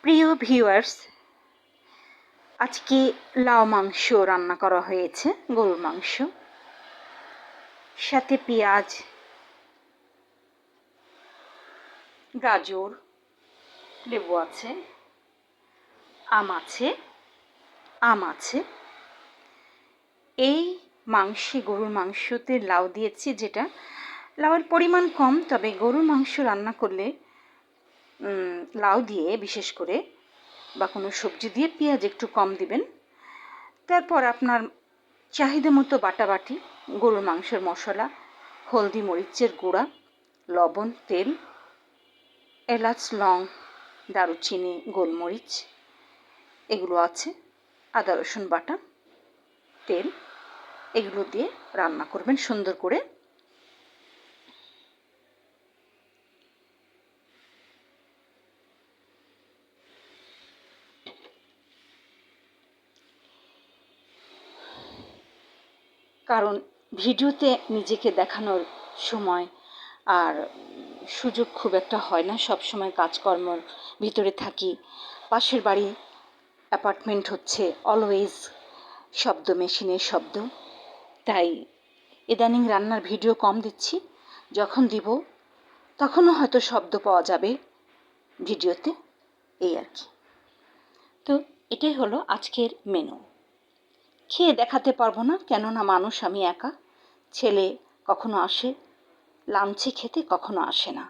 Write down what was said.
প্রিয় ভিউয়ার্স, আজকে লাউ মাংস রান্না করা হয়েছে, গরুর মাংস, সাথে পেঁয়াজ, গাজর, লেবু আছে, আম আছে। এই গরুর মাংসতে লাউ দিয়েছি, যেটা লাউয়ের পরিমাণ কম, তবে গরুর মাংস রান্না করলে লাউ দিয়ে বিশেষ করে বা কোনো সবজি দিয়ে পেঁয়াজ একটু কম দিবেন। তারপর আপনার চাহিদা মতো বাটাবাটি গরুর মাংসের মশলা, হলদি, মরিচের গুঁড়া, লবণ, তেল, এলাচ, লং, দারুচিনি, গোলমরিচ এগুলো আছে, আদা রসুন বাটা, তেল, এগুলো দিয়ে রান্না করবেন সুন্দর করে। কারণ ভিডিওতে নিজেকে দেখানোর সময় আর সুযোগ খুব একটা হয় না, সব সময় কাজকর্মর ভিতরে থাকি। পাশের বাড়ি অ্যাপার্টমেন্ট হচ্ছে, অলওয়েজ শব্দ, মেশিনের শব্দ, তাই ইদানিং রান্নার ভিডিও কম দিচ্ছি। যখন দিব তখনও হয়তো শব্দ পাওয়া যাবে ভিডিওতে, এই আর কি। তো এটাই হলো আজকের মেনু। খেয়ে দেখাতে পারবো না, কেননা মানুষ আমি একা, ছেলে কখনো আসে লাঞ্চে খেতে, কখনো আসে না।